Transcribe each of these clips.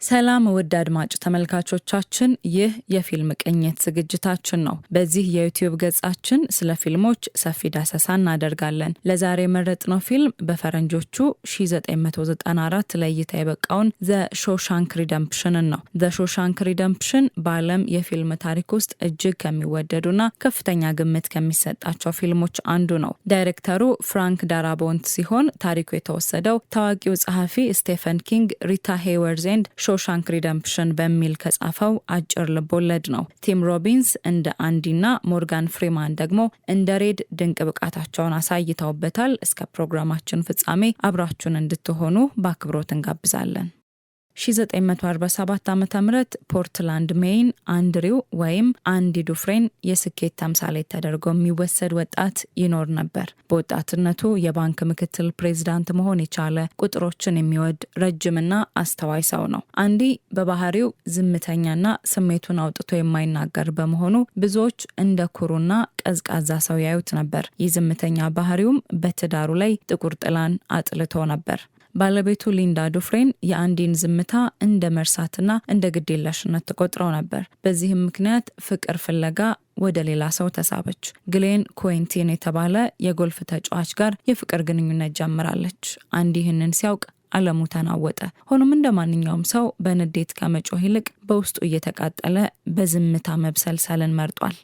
ሰላም ውድ አድማጭ ተመልካቾቻችን፣ ይህ የፊልም ቅኝት ዝግጅታችን ነው። በዚህ የዩቲዩብ ገጻችን ስለ ፊልሞች ሰፊ ዳሰሳ እናደርጋለን። ለዛሬ የመረጥነው ፊልም በፈረንጆቹ 1994 ለእይታ የበቃውን ዘ ሾሻንክ ሪደምፕሽንን ነው። ዘ ሾሻንክ ሪደምፕሽን በዓለም የፊልም ታሪክ ውስጥ እጅግ ከሚወደዱና ከፍተኛ ግምት ከሚሰጣቸው ፊልሞች አንዱ ነው። ዳይሬክተሩ ፍራንክ ዳራቦንት ሲሆን ታሪኩ የተወሰደው ታዋቂው ጸሐፊ ስቴፈን ኪንግ ሪታ ሄይወርዝ ሾሻንክ ሪደምፕሽን በሚል ከጻፈው አጭር ልቦለድ ነው። ቲም ሮቢንስ እንደ አንዲና ሞርጋን ፍሪማን ደግሞ እንደ ሬድ ድንቅ ብቃታቸውን አሳይተውበታል። እስከ ፕሮግራማችን ፍጻሜ አብራችሁን እንድትሆኑ በአክብሮት እንጋብዛለን። 1947 ዓ.ም ፖርትላንድ ሜይን አንድሪው ወይም አንዲ ዱፍሬን የስኬት ተምሳሌት ተደርጎ የሚወሰድ ወጣት ይኖር ነበር። በወጣትነቱ የባንክ ምክትል ፕሬዝዳንት መሆን የቻለ ቁጥሮችን የሚወድ ረጅምና አስተዋይ ሰው ነው። አንዲ በባህሪው ዝምተኛና ስሜቱን አውጥቶ የማይናገር በመሆኑ ብዙዎች እንደ ኩሩና ቀዝቃዛ ሰው ያዩት ነበር። ይህ ዝምተኛ ባህሪውም በትዳሩ ላይ ጥቁር ጥላን አጥልቶ ነበር። ባለቤቱ ሊንዳ ዱፍሬን የአንዲን ዝምታ እንደ መርሳትና እንደ ግዴለሽነት ተቆጥረው ነበር። በዚህም ምክንያት ፍቅር ፍለጋ ወደ ሌላ ሰው ተሳበች። ግሌን ኩዊንቲን የተባለ የጎልፍ ተጫዋች ጋር የፍቅር ግንኙነት ጀምራለች። አንዲ ይህንን ሲያውቅ ዓለሙ ተናወጠ። ሆኖም እንደ ማንኛውም ሰው በንዴት ከመጮህ ይልቅ በውስጡ እየተቃጠለ በዝምታ መብሰልሰልን መርጧል።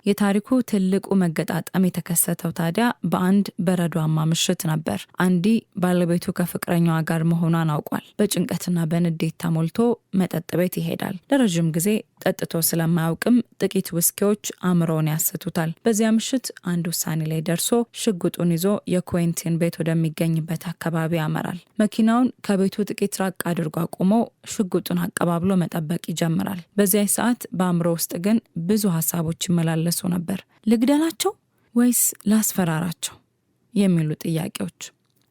የታሪኩ ትልቁ መገጣጠም የተከሰተው ታዲያ በአንድ በረዷማ ምሽት ነበር። አንዲ ባለቤቱ ከፍቅረኛዋ ጋር መሆኗን አውቋል። በጭንቀትና በንዴት ተሞልቶ መጠጥ ቤት ይሄዳል። ለረጅም ጊዜ ጠጥቶ ስለማያውቅም ጥቂት ውስኪዎች አእምሮውን ያስቱታል። በዚያ ምሽት አንድ ውሳኔ ላይ ደርሶ ሽጉጡን ይዞ የኩዊንቲን ቤት ወደሚገኝበት አካባቢ ያመራል። መኪናውን ከቤቱ ጥቂት ራቅ አድርጎ አቁሞ ሽጉጡን አቀባብሎ መጠበቅ ይጀምራል። በዚያ ሰዓት በአእምሮ ውስጥ ግን ብዙ ሀሳቦች ይመላለሱ ነበር። ልግደላቸው ወይስ ላስፈራራቸው የሚሉ ጥያቄዎች።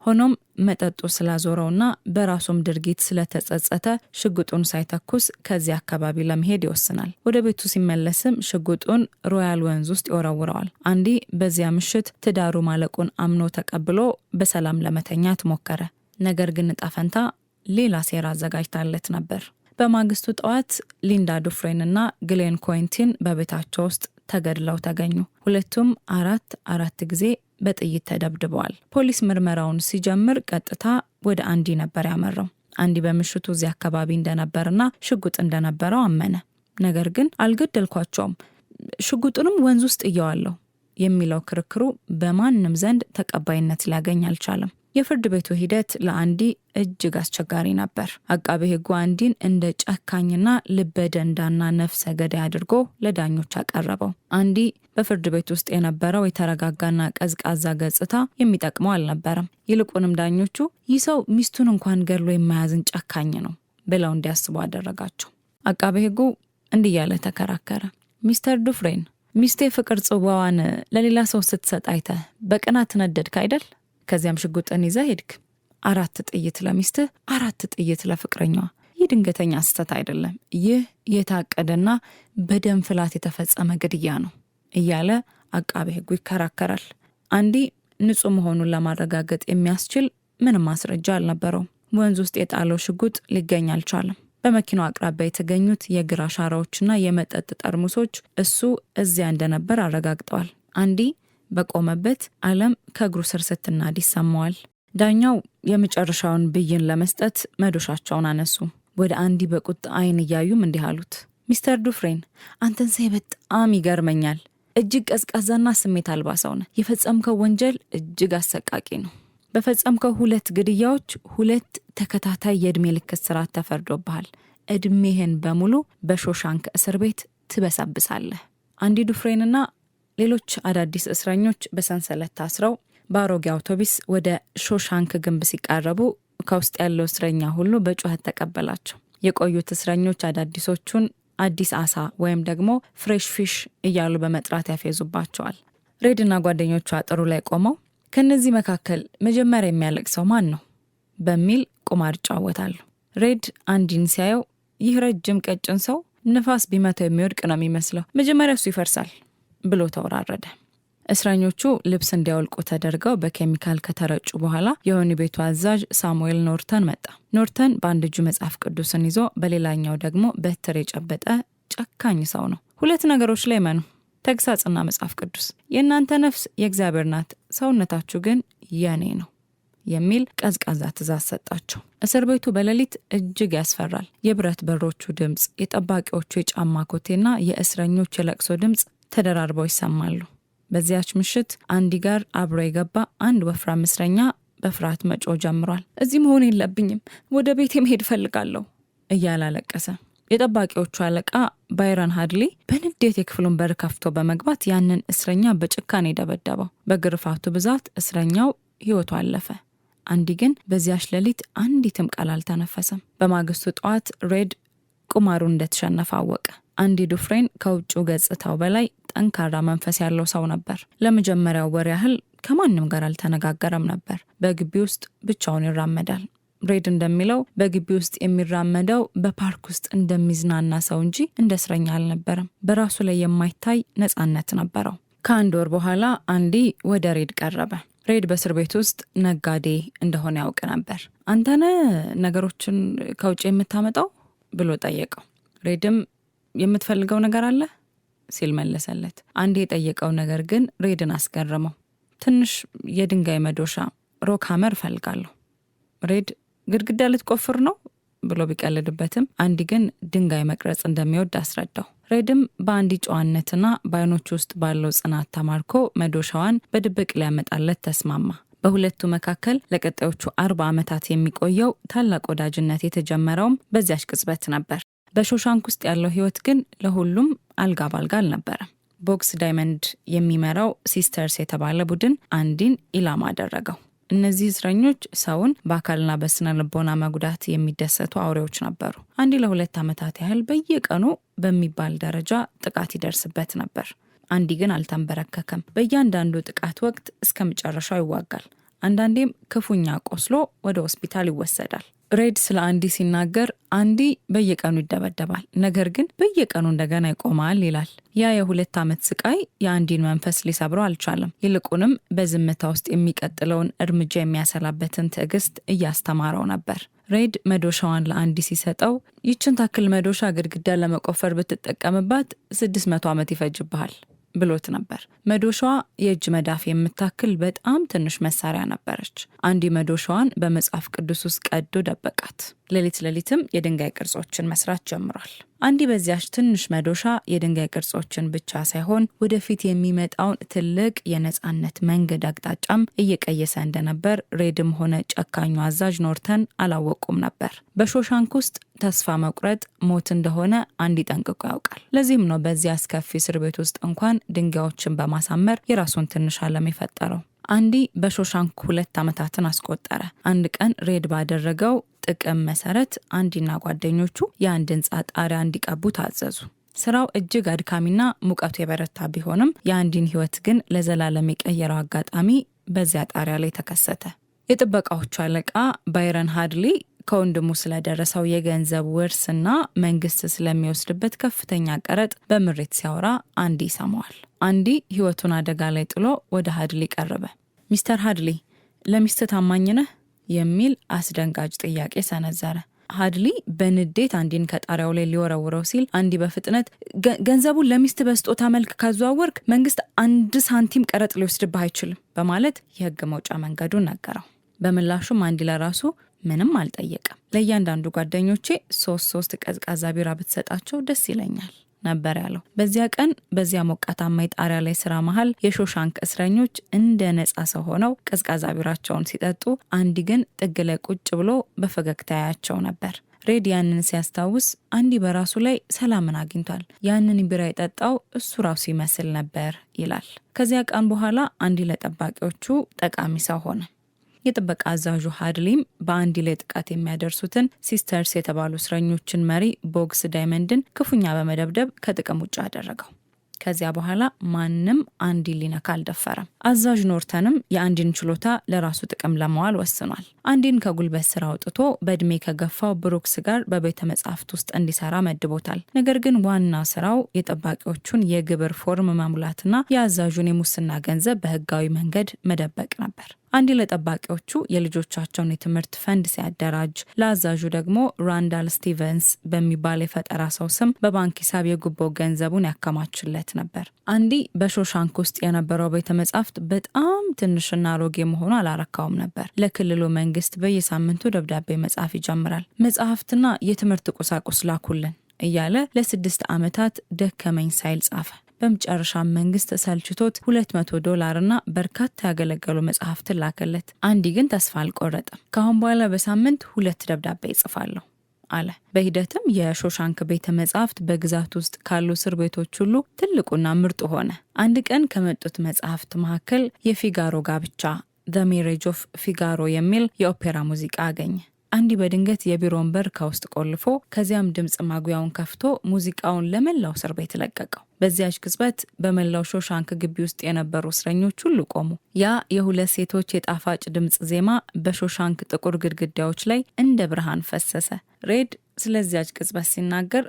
ሆኖም መጠጡ ስላዞረውና በራሱም ድርጊት ስለተጸጸተ ሽጉጡን ሳይተኩስ ከዚህ አካባቢ ለመሄድ ይወስናል። ወደ ቤቱ ሲመለስም ሽጉጡን ሮያል ወንዝ ውስጥ ይወረውረዋል። አንዲ በዚያ ምሽት ትዳሩ ማለቁን አምኖ ተቀብሎ በሰላም ለመተኛት ሞከረ። ነገር ግን ዕጣ ፈንታ ሌላ ሴራ አዘጋጅታለት ነበር። በማግስቱ ጠዋት ሊንዳ ዱፍሬን እና ግሌን ኩዊንቲን በቤታቸው ውስጥ ተገድለው ተገኙ። ሁለቱም አራት ጊዜ በጥይት ተደብድበዋል። ፖሊስ ምርመራውን ሲጀምር ቀጥታ ወደ አንዲ ነበር ያመራው። አንዲ በምሽቱ እዚያ አካባቢ እንደነበርና ሽጉጥ እንደነበረው አመነ። ነገር ግን አልገደልኳቸውም፣ ሽጉጡንም ወንዝ ውስጥ እየዋለሁ የሚለው ክርክሩ በማንም ዘንድ ተቀባይነት ሊያገኝ አልቻለም። የፍርድ ቤቱ ሂደት ለአንዲ እጅግ አስቸጋሪ ነበር። አቃቤ ሕጉ አንዲን እንደ ጨካኝና ልበደንዳና ነፍሰ ገዳይ አድርጎ ለዳኞች አቀረበው። አንዲ በፍርድ ቤት ውስጥ የነበረው የተረጋጋና ቀዝቃዛ ገጽታ የሚጠቅመው አልነበረም። ይልቁንም ዳኞቹ ይህ ሰው ሚስቱን እንኳን ገድሎ የማያዝን ጨካኝ ነው ብለው እንዲያስቡ አደረጋቸው። አቃቤ ሕጉ እንዲህ ያለ ተከራከረ። ሚስተር ዱፍሬን፣ ሚስቴ ፍቅር ጽዋዋን ለሌላ ሰው ስትሰጥ አይተህ በቅናት ነደድክ አይደል? ከዚያም ሽጉጥን ይዘህ ሄድክ። 4 ጥይት ለሚስትህ፣ 4 ጥይት ለፍቅረኛዋ። ይህ ድንገተኛ ስህተት አይደለም። ይህ የታቀደና በደም ፍላት የተፈጸመ ግድያ ነው እያለ አቃቤ ሕጉ ይከራከራል። አንዲ ንጹህ መሆኑን ለማረጋገጥ የሚያስችል ምንም ማስረጃ አልነበረውም። ወንዝ ውስጥ የጣለው ሽጉጥ ሊገኝ አልቻለም። በመኪናው አቅራቢያ የተገኙት የእግር አሻራዎችና የመጠጥ ጠርሙሶች እሱ እዚያ እንደነበር አረጋግጠዋል። አንዲ በቆመበት ዓለም ከእግሩ ስር ስትናድ ይሰማዋል። ዳኛው የመጨረሻውን ብይን ለመስጠት መዶሻቸውን አነሱ። ወደ አንዲ በቁጣ አይን እያዩም እንዲህ አሉት። ሚስተር ዱፍሬን፣ አንተን ሳይ በጣም ይገርመኛል። እጅግ ቀዝቃዛና ስሜት አልባ ሰው ነህ። የፈጸምከው ወንጀል እጅግ አሰቃቂ ነው። በፈጸምከው 2 ግድያዎች 2 ተከታታይ የዕድሜ ልክ እስራት ተፈርዶብሃል። ዕድሜህን በሙሉ በሾሻንክ እስር ቤት ትበሰብሳለህ። አንዲ ዱፍሬንና ሌሎች አዳዲስ እስረኞች በሰንሰለት ታስረው በአሮጌ አውቶቡስ ወደ ሾሻንክ ግንብ ሲቃረቡ ከውስጥ ያለው እስረኛ ሁሉ በጩኸት ተቀበላቸው። የቆዩት እስረኞች አዳዲሶቹን አዲስ አሳ ወይም ደግሞ ፍሬሽ ፊሽ እያሉ በመጥራት ያፌዙባቸዋል። ሬድና ጓደኞቹ አጥሩ ላይ ቆመው ከነዚህ መካከል መጀመሪያ የሚያለቅሰው ማን ነው በሚል ቁማር ይጫወታሉ። ሬድ አንዲን ሲያየው ይህ ረጅም ቀጭን ሰው ንፋስ ቢመታው የሚወድቅ ነው የሚመስለው፣ መጀመሪያ እሱ ይፈርሳል ብሎ ተወራረደ። እስረኞቹ ልብስ እንዲያወልቁ ተደርገው በኬሚካል ከተረጩ በኋላ የወህኒ ቤቱ አዛዥ ሳሙኤል ኖርተን መጣ። ኖርተን በአንድ እጁ መጽሐፍ ቅዱስን ይዞ በሌላኛው ደግሞ በትር የጨበጠ ጨካኝ ሰው ነው። ሁለት ነገሮች ላይ መኑ፣ ተግሳጽና መጽሐፍ ቅዱስ። የእናንተ ነፍስ የእግዚአብሔር ናት፣ ሰውነታችሁ ግን የኔ ነው የሚል ቀዝቃዛ ትእዛዝ ሰጣቸው። እስር ቤቱ በሌሊት እጅግ ያስፈራል። የብረት በሮቹ ድምፅ፣ የጠባቂዎቹ የጫማ ኮቴና የእስረኞች የለቅሶ ድምፅ ተደራርበው ይሰማሉ። በዚያች ምሽት አንዲ ጋር አብሮ የገባ አንድ ወፍራም እስረኛ በፍርሃት መጮህ ጀምሯል። እዚህ መሆን የለብኝም፣ ወደ ቤቴ መሄድ ፈልጋለሁ እያለ አለቀሰ። የጠባቂዎቹ አለቃ ባይረን ሃድሊ በንዴት የክፍሉን በር ከፍቶ በመግባት ያንን እስረኛ በጭካኔ ደበደበው። በግርፋቱ ብዛት እስረኛው ሕይወቱ አለፈ። አንዲ ግን በዚያች ሌሊት አንዲትም ቃል አልተነፈሰም። በማግስቱ ጠዋት ሬድ ቁማሩን እንደተሸነፈ አወቀ። አንዲ ዱፍሬን ከውጭው ገጽታው በላይ ጠንካራ መንፈስ ያለው ሰው ነበር። ለመጀመሪያው ወር ያህል ከማንም ጋር አልተነጋገረም ነበር። በግቢ ውስጥ ብቻውን ይራመዳል። ሬድ እንደሚለው በግቢ ውስጥ የሚራመደው በፓርክ ውስጥ እንደሚዝናና ሰው እንጂ እንደ እስረኛ አልነበረም። በራሱ ላይ የማይታይ ነጻነት ነበረው። ከአንድ ወር በኋላ አንዲ ወደ ሬድ ቀረበ። ሬድ በእስር ቤት ውስጥ ነጋዴ እንደሆነ ያውቅ ነበር። አንተነ ነገሮችን ከውጭ የምታመጣው ብሎ ጠየቀው። ሬድም የምትፈልገው ነገር አለ ሲል መለሰለት። አንዲ የጠየቀው ነገር ግን ሬድን አስገረመው። ትንሽ የድንጋይ መዶሻ ሮክ ሃመር ፈልጋለሁ። ሬድ ግድግዳ ልትቆፍር ነው ብሎ ቢቀልድበትም አንዲ ግን ድንጋይ መቅረጽ እንደሚወድ አስረዳው። ሬድም በአንዲ ጨዋነትና በአይኖቹ ውስጥ ባለው ጽናት ተማርኮ መዶሻዋን በድብቅ ሊያመጣለት ተስማማ። በሁለቱ መካከል ለቀጣዮቹ 40 ዓመታት የሚቆየው ታላቅ ወዳጅነት የተጀመረውም በዚያች ቅጽበት ነበር። በሾሻንክ ውስጥ ያለው ህይወት ግን ለሁሉም አልጋ ባልጋ አልነበረም። ቦክስ ዳይመንድ የሚመራው ሲስተርስ የተባለ ቡድን አንዲን ኢላማ አደረገው። እነዚህ እስረኞች ሰውን በአካልና በስነ ልቦና መጉዳት የሚደሰቱ አውሬዎች ነበሩ። አንዲ ለ2 ዓመታት ያህል በየቀኑ በሚባል ደረጃ ጥቃት ይደርስበት ነበር። አንዲ ግን አልተንበረከከም። በእያንዳንዱ ጥቃት ወቅት እስከ መጨረሻው ይዋጋል። አንዳንዴም ክፉኛ ቆስሎ ወደ ሆስፒታል ይወሰዳል። ሬድ ስለ አንዲ ሲናገር አንዲ በየቀኑ ይደበደባል፣ ነገር ግን በየቀኑ እንደገና ይቆማል ይላል። ያ የ2 ዓመት ስቃይ የአንዲን መንፈስ ሊሰብረው አልቻለም። ይልቁንም በዝምታ ውስጥ የሚቀጥለውን እርምጃ የሚያሰላበትን ትዕግስት እያስተማረው ነበር። ሬድ መዶሻዋን ለአንዲ ሲሰጠው ይችን ታክል መዶሻ ግድግዳ ለመቆፈር ብትጠቀምባት 600 ዓመት ይፈጅብሃል ብሎት ነበር። መዶሻዋ የእጅ መዳፍ የምታክል በጣም ትንሽ መሳሪያ ነበረች። አንዲ መዶሻዋን በመጽሐፍ ቅዱስ ውስጥ ቀዶ ደበቃት። ሌሊትም የድንጋይ ቅርጾችን መስራት ጀምሯል። አንዲ በዚያች ትንሽ መዶሻ የድንጋይ ቅርጾችን ብቻ ሳይሆን ወደፊት የሚመጣውን ትልቅ የነጻነት መንገድ አቅጣጫም እየቀየሰ እንደነበር ሬድም ሆነ ጨካኙ አዛዥ ኖርተን አላወቁም ነበር። በሾሻንክ ውስጥ ተስፋ መቁረጥ ሞት እንደሆነ አንዲ ጠንቅቆ ያውቃል። ለዚህም ነው በዚያ አስከፊ እስር ቤት ውስጥ እንኳን ድንጋዮችን በማሳመር የራሱን ትንሽ ዓለም የፈጠረው። አንዲ በሾሻንክ 2 ዓመታትን አስቆጠረ። አንድ ቀን ሬድ ባደረገው ጥቅም መሰረት አንዲና ጓደኞቹ የአንድ ህንጻ ጣሪያ እንዲቀቡ ታዘዙ። ስራው እጅግ አድካሚና ሙቀቱ የበረታ ቢሆንም የአንዲን ህይወት ግን ለዘላለም የቀየረው አጋጣሚ በዚያ ጣሪያ ላይ ተከሰተ። የጥበቃዎቹ አለቃ ባይረን ሃድሊ ከወንድሙ ስለደረሰው የገንዘብ ውርስና መንግስት ስለሚወስድበት ከፍተኛ ቀረጥ በምሬት ሲያወራ አንዲ ይሰማዋል። አንዲ ህይወቱን አደጋ ላይ ጥሎ ወደ ሃድሊ ቀረበ። ሚስተር ሃድሊ ለሚስት ታማኝ ነህ የሚል አስደንጋጭ ጥያቄ ሰነዘረ። ሃድሊ በንዴት አንዲን ከጣሪያው ላይ ሊወረውረው ሲል አንዲ በፍጥነት ገንዘቡን ለሚስት በስጦታ መልክ ካዘዋወርክ መንግስት 1 ሳንቲም ቀረጥ ሊወስድብህ አይችልም በማለት የህግ መውጫ መንገዱን ነገረው። በምላሹም አንዲ ለራሱ ምንም አልጠየቀም። ለእያንዳንዱ ጓደኞቼ 3 ቀዝቃዛ ቢራ ብትሰጣቸው ደስ ይለኛል ነበር ያለው። በዚያ ቀን በዚያ ሞቃታማ የጣሪያ ላይ ስራ መሃል የሾሻንክ እስረኞች እንደ ነጻ ሰው ሆነው ቀዝቃዛ ቢራቸውን ሲጠጡ አንዲ ግን ጥግ ላይ ቁጭ ብሎ በፈገግታ ያያቸው ነበር። ሬድ ያንን ሲያስታውስ አንዲ በራሱ ላይ ሰላምን አግኝቷል። ያንን ቢራ የጠጣው እሱ ራሱ ይመስል ነበር ይላል። ከዚያ ቀን በኋላ አንዲ ለጠባቂዎቹ ጠቃሚ ሰው ሆነ። የጥበቃ አዛዡ ሃድሊም በአንዲ ላይ ጥቃት የሚያደርሱትን ሲስተርስ የተባሉ እስረኞችን መሪ ቦክስ ዳይመንድን ክፉኛ በመደብደብ ከጥቅም ውጭ አደረገው። ከዚያ በኋላ ማንም አንዲ ሊነካ አልደፈረም። አዛዥ ኖርተንም የአንዲን ችሎታ ለራሱ ጥቅም ለማዋል ወስኗል። አንዲን ከጉልበት ስራ አውጥቶ በእድሜ ከገፋው ብሩክስ ጋር በቤተ መጻሕፍት ውስጥ እንዲሰራ መድቦታል። ነገር ግን ዋና ስራው የጠባቂዎቹን የግብር ፎርም መሙላትና የአዛዡን የሙስና ገንዘብ በህጋዊ መንገድ መደበቅ ነበር። አንዲ ለጠባቂዎቹ የልጆቻቸውን የትምህርት ፈንድ ሲያደራጅ፣ ለአዛዡ ደግሞ ራንዳል ስቲቨንስ በሚባል የፈጠራ ሰው ስም በባንክ ሂሳብ የጉቦ ገንዘቡን ያከማችለት ነበር። አንዲ በሾሻንክ ውስጥ የነበረው ቤተ መጻሕፍት በጣም ትንሽና አሮጌ መሆኑ አላረካውም ነበር። ለክልሉ መንግስት በየሳምንቱ ደብዳቤ መጻፍ ይጀምራል። መጽሐፍትና የትምህርት ቁሳቁስ ላኩልን እያለ ለ6 ዓመታት ደከመኝ ሳይል ጻፈ። በመጨረሻ መንግስት ሰልችቶት $200 እና በርካታ ያገለገሉ መጽሐፍትን ላከለት። አንዲ ግን ተስፋ አልቆረጠም። ካሁን በኋላ በሳምንት 2 ደብዳቤ ይጽፋለሁ አለ። በሂደትም የሾሻንክ ቤተ መጻሕፍት በግዛት ውስጥ ካሉ እስር ቤቶች ሁሉ ትልቁና ምርጡ ሆነ። አንድ ቀን ከመጡት መጽሐፍት መካከል የፊጋሮ ጋብቻ The Marriage of Figaro የሚል የኦፔራ ሙዚቃ አገኘ። አንዲ በድንገት የቢሮውን በር ከውስጥ ቆልፎ ከዚያም ድምጽ ማጉያውን ከፍቶ ሙዚቃውን ለመላው እስር ቤት ለቀቀው። በዚያች ቅጽበት በመላው ሾሻንክ ግቢ ውስጥ የነበሩ እስረኞች ሁሉ ቆሙ። ያ የሁለት ሴቶች የጣፋጭ ድምጽ ዜማ በሾሻንክ ጥቁር ግድግዳዎች ላይ እንደ ብርሃን ፈሰሰ። ሬድ ስለዚያች ቅጽበት ሲናገር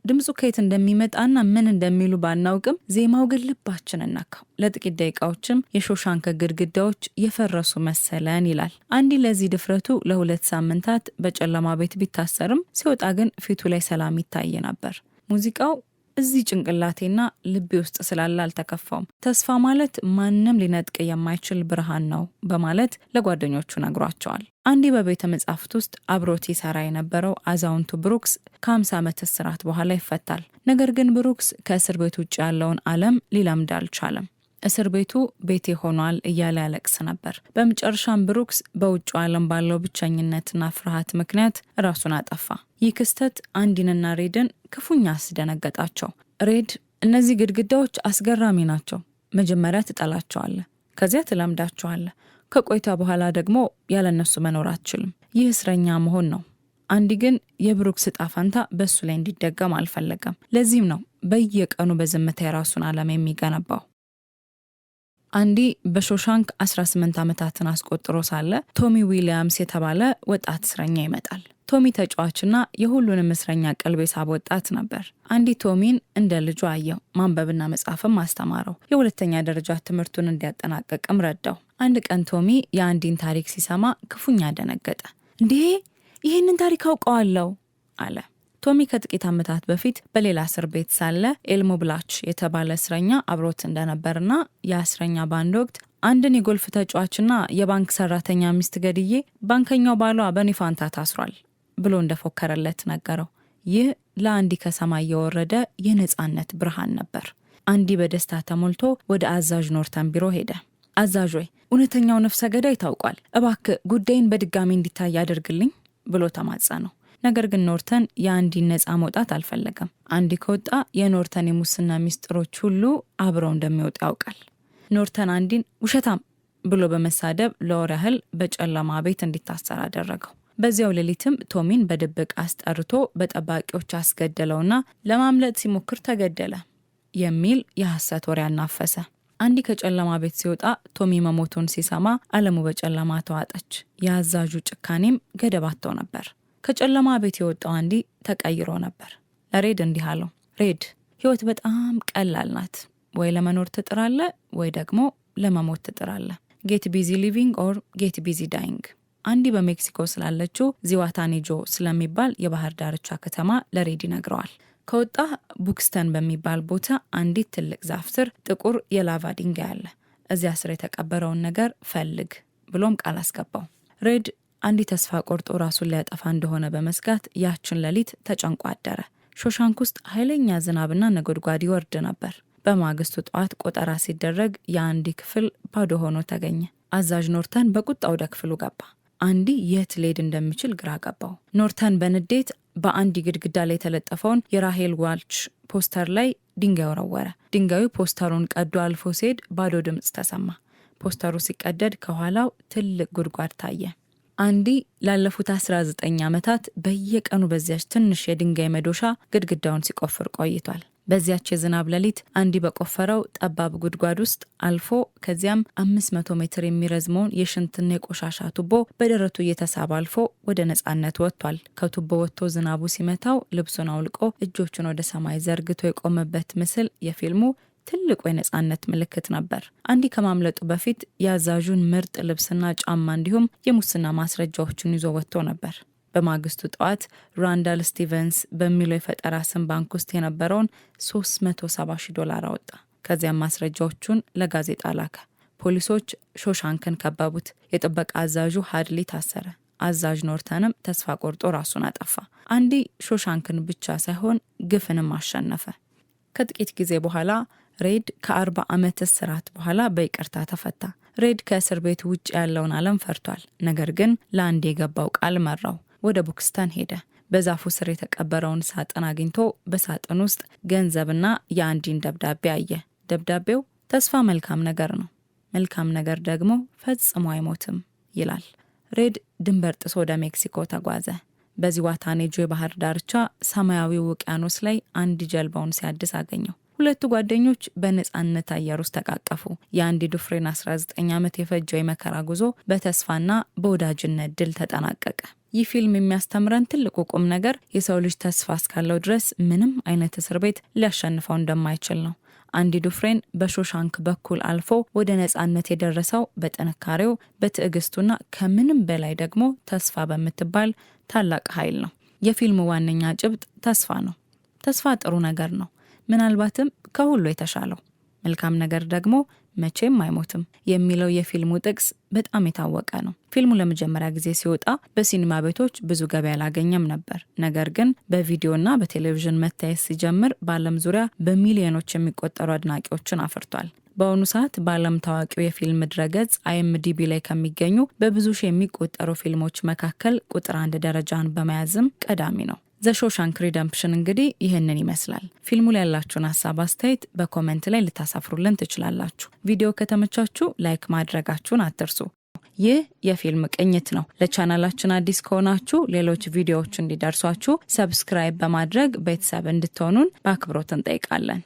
ድምጹ ከየት እንደሚመጣና ምን እንደሚሉ ባናውቅም ዜማው ግን ልባችንን ነካው። ለጥቂት ደቂቃዎችም የሾሻንክ ግድግዳዎች የፈረሱ መሰለን ይላል። አንዲ ለዚህ ድፍረቱ ለ2 ሳምንታት በጨለማ ቤት ቢታሰርም ሲወጣ ግን ፊቱ ላይ ሰላም ይታይ ነበር። ሙዚቃው እዚህ ጭንቅላቴና ልቤ ውስጥ ስላለ አልተከፋውም። ተስፋ ማለት ማንም ሊነጥቅ የማይችል ብርሃን ነው በማለት ለጓደኞቹ ነግሯቸዋል። አንዲ በቤተ መጻሕፍት ውስጥ አብሮት ይሰራ የነበረው አዛውንቱ ብሩክስ ከ50 ዓመት እስራት በኋላ ይፈታል። ነገር ግን ብሩክስ ከእስር ቤት ውጭ ያለውን ዓለም ሊለምድ አልቻለም። እስር ቤቱ ቤቴ ሆኗል እያለ ያለቅስ ነበር። በመጨረሻም ብሩክስ በውጭ ዓለም ባለው ብቸኝነትና ፍርሃት ምክንያት ራሱን አጠፋ። ይህ ክስተት አንዲንና ሬድን ክፉኛ አስደነገጣቸው። ሬድ እነዚህ ግድግዳዎች አስገራሚ ናቸው። መጀመሪያ ትጠላቸዋለህ፣ ከዚያ ትለምዳቸዋለህ። ከቆይታ በኋላ ደግሞ ያለነሱ መኖር አትችልም። ይህ እስረኛ መሆን ነው። አንዲ ግን የብሩክስ ዕጣ ፈንታ በሱ ላይ እንዲደገም አልፈለገም። ለዚህም ነው በየቀኑ በዝምታ የራሱን ዓለም የሚገነባው። አንዲ በሾሻንክ 18 ዓመታትን አስቆጥሮ ሳለ ቶሚ ዊሊያምስ የተባለ ወጣት እስረኛ ይመጣል። ቶሚ ተጫዋችና የሁሉንም እስረኛ ቀልብ የሳበ ወጣት ነበር። አንዲ ቶሚን እንደ ልጁ አየው። ማንበብና መጻፍም አስተማረው። የሁለተኛ ደረጃ ትምህርቱን እንዲያጠናቀቅም ረዳው። አንድ ቀን ቶሚ የአንዲን ታሪክ ሲሰማ ክፉኛ ደነገጠ። እንዴ ይህንን ታሪክ አውቀዋለሁ አለ። ቶሚ ከጥቂት ዓመታት በፊት በሌላ እስር ቤት ሳለ ኤልሞ ብላች የተባለ እስረኛ አብሮት እንደነበርና ያ እስረኛ በአንድ ወቅት አንድን የጎልፍ ተጫዋችና የባንክ ሰራተኛ ሚስት ገድዬ ባንከኛው ባሏ በኔ ፋንታ ታስሯል ብሎ እንደፎከረለት ነገረው። ይህ ለአንዲ ከሰማይ የወረደ የነጻነት ብርሃን ነበር። አንዲ በደስታ ተሞልቶ ወደ አዛዥ ኖርተን ቢሮ ሄደ። አዛዥ ሆይ እውነተኛው ነፍሰ ገዳይ ታውቋል፣ እባክህ ጉዳይን በድጋሚ እንዲታይ ያደርግልኝ ብሎ ተማጸነው። ነገር ግን ኖርተን የአንዲን ነጻ መውጣት አልፈለገም። አንዲ ከወጣ የኖርተን የሙስና ሚስጥሮች ሁሉ አብረው እንደሚወጡ ያውቃል። ኖርተን አንዲን ውሸታም ብሎ በመሳደብ ለወር ያህል በጨለማ ቤት እንዲታሰር አደረገው። በዚያው ሌሊትም ቶሚን በድብቅ አስጠርቶ በጠባቂዎች አስገደለውና ለማምለጥ ሲሞክር ተገደለ የሚል የሐሰት ወሬ አናፈሰ። አንዲ ከጨለማ ቤት ሲወጣ ቶሚ መሞቱን ሲሰማ ዓለሙ በጨለማ ተዋጠች። የአዛዡ ጭካኔም ገደባተው ነበር። ከጨለማ ቤት የወጣው አንዲ ተቀይሮ ነበር። ለሬድ እንዲህ አለው፣ ሬድ ህይወት በጣም ቀላል ናት። ወይ ለመኖር ትጥራለ ወይ ደግሞ ለመሞት ትጥራለ። ጌት ቢዚ ሊቪንግ ኦር ጌት ቢዚ ዳይንግ። አንዲ በሜክሲኮ ስላለችው ዚዋታኒጆ ስለሚባል የባህር ዳርቻ ከተማ ለሬድ ይነግረዋል። ከወጣ ቡክስተን በሚባል ቦታ አንዲት ትልቅ ዛፍ ስር ጥቁር የላቫ ድንጋይ አለ። እዚያ ስር የተቀበረውን ነገር ፈልግ ብሎም ቃል አስገባው። ሬድ አንዲ ተስፋ ቆርጦ ራሱን ሊያጠፋ እንደሆነ በመስጋት ያችን ሌሊት ተጨንቆ አደረ። ሾሻንክ ውስጥ ኃይለኛ ዝናብና ነጎድጓድ ይወርድ ነበር። በማግስቱ ጠዋት ቆጠራ ሲደረግ የአንዲ ክፍል ባዶ ሆኖ ተገኘ። አዛዥ ኖርተን በቁጣ ወደ ክፍሉ ገባ። አንዲ የት ሊሄድ እንደሚችል ግራ ገባው። ኖርተን በንዴት በአንዲ ግድግዳ ላይ የተለጠፈውን የራሄል ዋልች ፖስተር ላይ ድንጋይ ወረወረ። ድንጋዩ ፖስተሩን ቀዶ አልፎ ሲሄድ ባዶ ድምጽ ተሰማ። ፖስተሩ ሲቀደድ ከኋላው ትልቅ ጉድጓድ ታየ። አንዲ ላለፉት 19 ዓመታት በየቀኑ በዚያች ትንሽ የድንጋይ መዶሻ ግድግዳውን ሲቆፍር ቆይቷል። በዚያች የዝናብ ሌሊት አንዲ በቆፈረው ጠባብ ጉድጓድ ውስጥ አልፎ ከዚያም 500 ሜትር የሚረዝመውን የሽንትና የቆሻሻ ቱቦ በደረቱ እየተሳበ አልፎ ወደ ነጻነት ወጥቷል። ከቱቦ ወጥቶ ዝናቡ ሲመታው ልብሱን አውልቆ እጆቹን ወደ ሰማይ ዘርግቶ የቆመበት ምስል የፊልሙ ትልቁ የነጻነት ምልክት ነበር። አንዲ ከማምለጡ በፊት የአዛዡን ምርጥ ልብስና ጫማ እንዲሁም የሙስና ማስረጃዎችን ይዞ ወጥቶ ነበር። በማግስቱ ጠዋት ራንዳል ስቲቨንስ በሚለው የፈጠራ ስም ባንክ ውስጥ የነበረውን $370,000 አወጣ። ከዚያም ማስረጃዎቹን ለጋዜጣ ላከ። ፖሊሶች ሾሻንክን ከበቡት። የጥበቃ አዛዡ ሃድሊ ታሰረ። አዛዥ ኖርተንም ተስፋ ቆርጦ ራሱን አጠፋ። አንዲ ሾሻንክን ብቻ ሳይሆን ግፍንም አሸነፈ። ከጥቂት ጊዜ በኋላ ሬድ ከ40 ዓመት እስራት በኋላ በይቅርታ ተፈታ። ሬድ ከእስር ቤት ውጭ ያለውን ዓለም ፈርቷል። ነገር ግን ለአንዲ የገባው ቃል መራው። ወደ ቡክስተን ሄደ። በዛፉ ስር የተቀበረውን ሳጥን አግኝቶ በሳጥን ውስጥ ገንዘብና የአንዲን ደብዳቤ አየ። ደብዳቤው ተስፋ መልካም ነገር ነው፣ መልካም ነገር ደግሞ ፈጽሞ አይሞትም ይላል። ሬድ ድንበር ጥሶ ወደ ሜክሲኮ ተጓዘ። በዚዋታኔጆ የባህር ዳርቻ ሰማያዊው ውቅያኖስ ላይ አንዲ ጀልባውን ሲያድስ አገኘው። ሁለቱ ጓደኞች በነጻነት አየር ውስጥ ተቃቀፉ። የአንዲ ዱፍሬን 19 ዓመት የፈጀው የመከራ ጉዞ በተስፋና በወዳጅነት ድል ተጠናቀቀ። ይህ ፊልም የሚያስተምረን ትልቁ ቁም ነገር የሰው ልጅ ተስፋ እስካለው ድረስ ምንም አይነት እስር ቤት ሊያሸንፈው እንደማይችል ነው። አንዲ ዱፍሬን በሾሻንክ በኩል አልፎ ወደ ነጻነት የደረሰው በጥንካሬው፣ በትዕግስቱና ከምንም በላይ ደግሞ ተስፋ በምትባል ታላቅ ኃይል ነው። የፊልሙ ዋነኛ ጭብጥ ተስፋ ነው። ተስፋ ጥሩ ነገር ነው፣ ምናልባትም ከሁሉ የተሻለው። መልካም ነገር ደግሞ መቼም አይሞትም የሚለው የፊልሙ ጥቅስ በጣም የታወቀ ነው። ፊልሙ ለመጀመሪያ ጊዜ ሲወጣ በሲኒማ ቤቶች ብዙ ገበያ አላገኘም ነበር። ነገር ግን በቪዲዮና በቴሌቪዥን መታየት ሲጀምር በዓለም ዙሪያ በሚሊዮኖች የሚቆጠሩ አድናቂዎችን አፍርቷል። በአሁኑ ሰዓት በዓለም ታዋቂው የፊልም ድረገጽ IMDb ላይ ከሚገኙ በብዙ ሺህ የሚቆጠሩ ፊልሞች መካከል ቁጥር 1 ደረጃን በመያዝም ቀዳሚ ነው። ዘ ሾሻንክ ሪደምፕሽን እንግዲህ ይህንን ይመስላል። ፊልሙ ላይ ያላችሁን ሀሳብ አስተያየት በኮሜንት ላይ ልታሳፍሩልን ትችላላችሁ። ቪዲዮ ከተመቻችሁ ላይክ ማድረጋችሁን አትርሱ። ይህ የፊልም ቅኝት ነው። ለቻናላችን አዲስ ከሆናችሁ ሌሎች ቪዲዮዎች እንዲደርሷችሁ ሰብስክራይብ በማድረግ ቤተሰብ እንድትሆኑን በአክብሮት እንጠይቃለን።